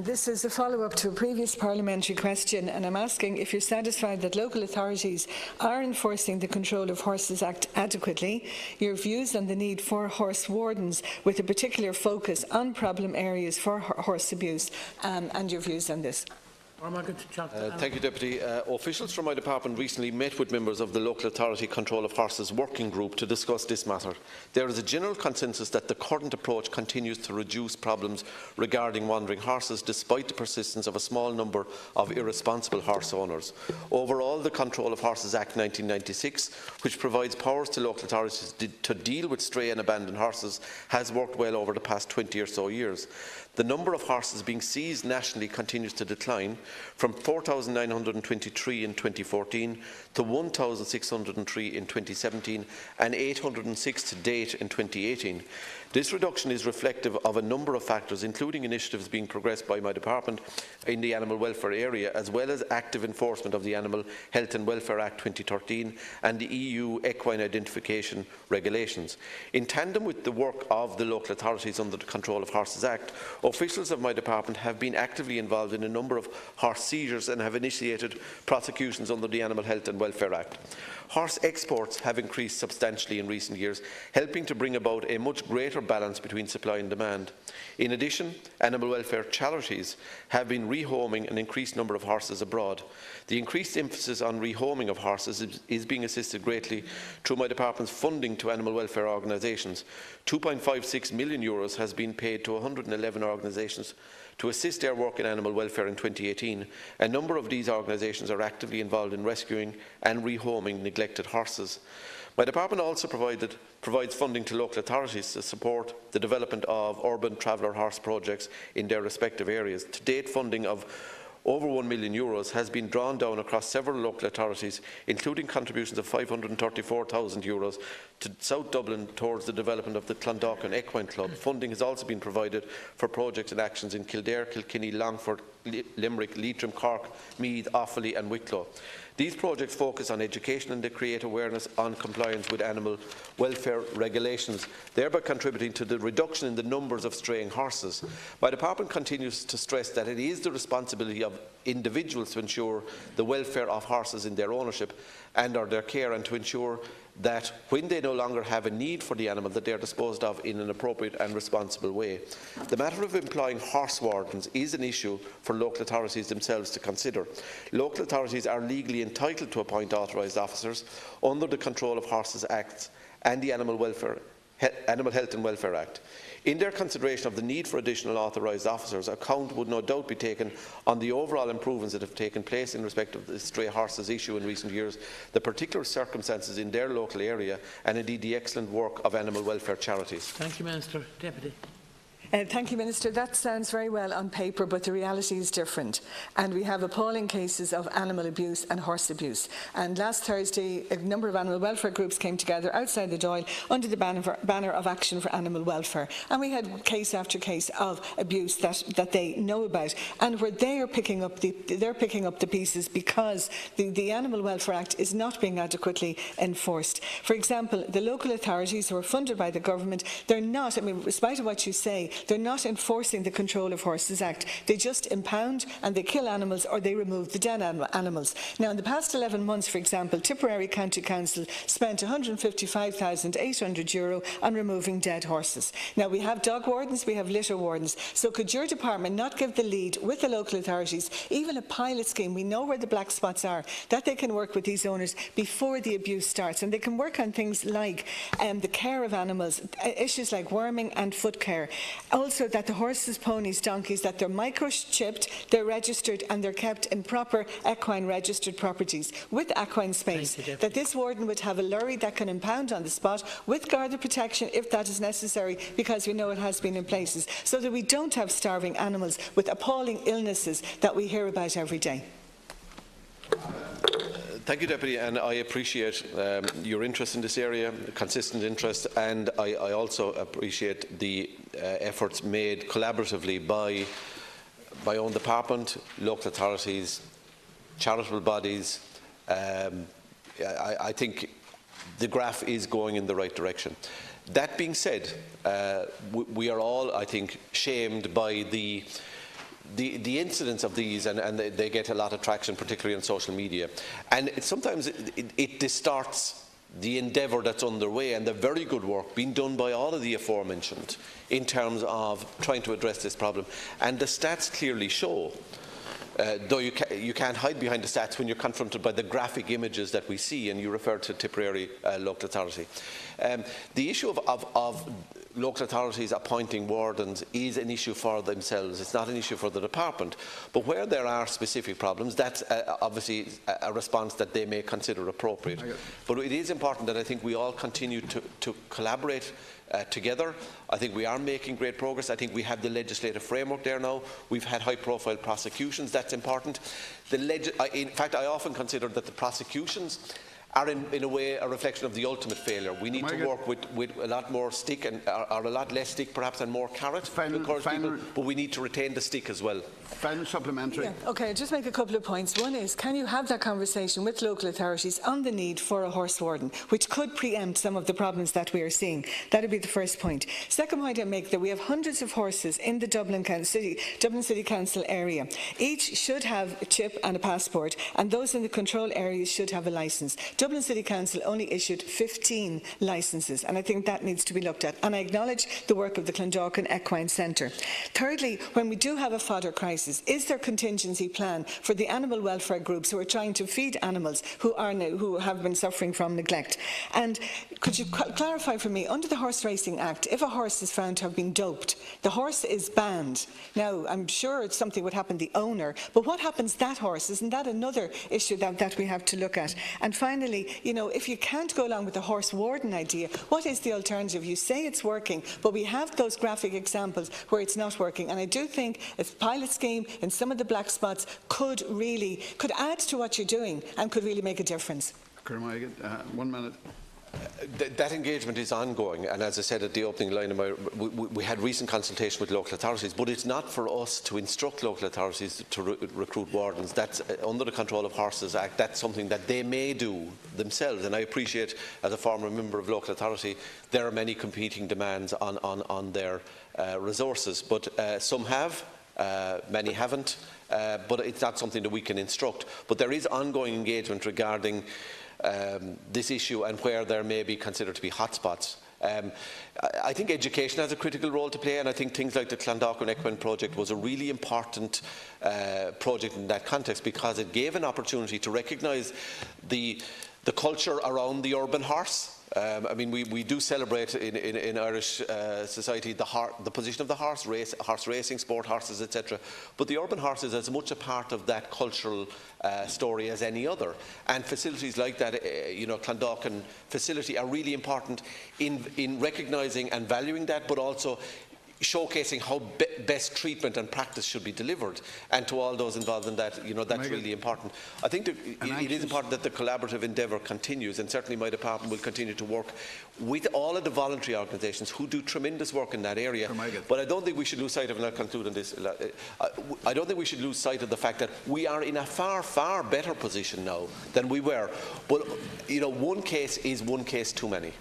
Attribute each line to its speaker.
Speaker 1: This is a follow-up to a previous parliamentary question, and I'm asking if you're satisfied that local authorities are enforcing the Control of Horses Act adequately, your views on the need for horse wardens with a particular focus on problem areas for horse abuse, and your views on this.
Speaker 2: Thank you, Deputy. Officials from my department recently met with members of the Local Authority Control of Horses Working Group to discuss this matter. There is a general consensus that the current approach continues to reduce problems regarding wandering horses, despite the persistence of a small number of irresponsible horse owners. Overall, the Control of Horses Act 1996, which provides powers to local authorities to deal with stray and abandoned horses, has worked well over the past 20 or so years. The number of horses being seized nationally continues to decline, from 4,923 in 2014 to 1,603 in 2017 and 806 to date in 2018. This reduction is reflective of a number of factors, including initiatives being progressed by my department in the animal welfare area, as well as active enforcement of the Animal Health and Welfare Act 2013 and the EU equine identification regulations. In tandem with the work of the local authorities under the Control of Horses Act, officials of my department have been actively involved in a number of horse seizures and have initiated prosecutions under the Animal Health and Welfare Act. Horse exports have increased substantially in recent years, helping to bring about a much greater balance between supply and demand. In addition, animal welfare charities have been rehoming an increased number of horses abroad. The increased emphasis on rehoming of horses is being assisted greatly through my department's funding to animal welfare organisations. €2.56 million has been paid to 111 organisations to assist their work in animal welfare in 2018. A number of these organisations are actively involved in rescuing and rehoming neglected horses. My department also provides funding to local authorities to support the development of urban traveller horse projects in their respective areas. To date, funding of over €1 million has been drawn down across several local authorities, including contributions of €534,000 to South Dublin towards the development of the Clondalkin Equine Club. Funding has also been provided for projects and actions in Kildare, Kilkenny, Longford, Limerick, Leitrim, Cork, Meath, Offaly and Wicklow. These projects focus on education and they create awareness on compliance with animal welfare regulations, thereby contributing to the reduction in the numbers of straying horses. My department continues to stress that it is the responsibility of individuals to ensure the welfare of horses in their ownership and or their care, and to ensure that when they no longer have a need for the animal, that they are disposed of in an appropriate and responsible way. The matter of employing horse wardens is an issue for local authorities themselves to consider. Local authorities are legally entitled to appoint authorised officers under the Control of Horses Act and the Animal Health and Welfare Act. In their consideration of the need for additional authorised officers, account would no doubt be taken on the overall improvements that have taken place in respect of the stray horses issue in recent years, the particular circumstances in their local area, and indeed the excellent work of animal welfare charities.
Speaker 3: Thank you, Minister. Deputy.
Speaker 1: Thank you, Minister. That sounds very well on paper, but the reality is different. And we have appalling cases of animal abuse and horse abuse. And last Thursday, a number of animal welfare groups came together outside the Dáil under the banner of Action for Animal Welfare. And we had case after case of abuse that they know about, and where they are picking up the pieces because the Animal Welfare Act is not being adequately enforced. For example, the local authorities who are funded by the government, they're not, I mean, in spite of what you say, they're not enforcing the Control of Horses Act. They just impound and they kill animals, or they remove the dead animals. Now, in the past 11 months, for example, Tipperary County Council spent €155,800 on removing dead horses. Now, we have dog wardens, we have litter wardens. So could your department not give the lead with the local authorities, even a pilot scheme? We know where the black spots are, that they can work with these owners before the abuse starts, and they can work on things like the care of animals, issues like worming and foot care. Also, that the horses, ponies, donkeys, that they're microchipped, they're registered and they're kept in proper equine registered properties with equine space. That this warden would have a lorry that can impound on the spot with guarded protection if that is necessary, because we know it has been in places, so that we don't have starving animals with appalling illnesses that we hear about every day.
Speaker 2: Thank you, Deputy, and I appreciate your interest in this area, consistent interest, and I also appreciate the efforts made collaboratively by my own department, local authorities, charitable bodies. I think the graph is going in the right direction. That being said, we are all, I think, shamed by the the incidents of these, and they get a lot of traction, particularly on social media, and sometimes it distorts the endeavour that's underway and the very good work being done by all of the aforementioned in terms of trying to address this problem. And the stats clearly show, though you can't hide behind the stats when you're confronted by the graphic images that we see, and you refer to Tipperary local authority. The issue of local authorities appointing wardens is an issue for themselves. It's not an issue for the department. But where there are specific problems, that's obviously a response that they may consider appropriate. But it is important that I think we all continue to collaborate together. I think we are making great progress. I think we have the legislative framework there now. We've had high-profile prosecutions. That's important. In fact, I often consider that the prosecutions are in a way a reflection of the ultimate failure. We need to work with a lot more stick or a lot less stick perhaps and more carrot to encourage people, but we need to retain the stick as well.
Speaker 3: Final supplementary.
Speaker 1: Yeah, okay, just make a couple of points. One is, can you have that conversation with local authorities on the need for a horse warden, which could preempt some of the problems that we are seeing? That would be the first point. Second point I make, that we have hundreds of horses in the Dublin City Council area. Each should have a chip and a passport, and those in the control areas should have a licence. Dublin City Council only issued 15 licences, and I think that needs to be looked at. And I acknowledge the work of the Clondalkin Equine Centre. Thirdly, when we do have a fodder crisis, is there a contingency plan for the animal welfare groups who are trying to feed animals who have been suffering from neglect? And could you clarify for me, under the Horse Racing Act, if a horse is found to have been doped, the horse is banned. Now, I'm sure it's something would happen to the owner, but what happens to that horse? Isn't that another issue that we have to look at? And finally, you know, if you can't go along with the horse warden idea, what is the alternative? You say it's working, but we have those graphic examples where it's not working. And I do think a pilot scheme in some of the black spots could add to what you're doing and could really make a difference.
Speaker 3: 1 minute.
Speaker 2: That engagement is ongoing, and as I said at the opening line of we had recent consultation with local authorities, but it's not for us to instruct local authorities to recruit wardens. That's under the Control of Horses Act. That's something that they may do themselves, and I appreciate, as a former member of local authority, there are many competing demands on their resources, but some have, many haven't, but it's not something that we can instruct. But there is ongoing engagement regarding this issue and where there may be considered to be hotspots. I think education has a critical role to play, and I think things like the Clondalkin Equine project was a really important project in that context, because it gave an opportunity to recognise the culture around the urban horse. I mean, we do celebrate in Irish society the position of the horse racing, sport horses, etc. But the urban horse is as much a part of that cultural story as any other. And facilities like that, Clondalkin facility, are really important in recognising and valuing that, but also showcasing how best treatment and practice should be delivered, and to all those involved in that, that's really important. I think it is important that the collaborative endeavour continues, and certainly my department will continue to work with all of the voluntary organisations who do tremendous work in that area. But I don't think we should lose sight of, and I'll conclude on this, I don't think we should lose sight of the fact that we are in a far, far better position now than we were. But one case is one case too many.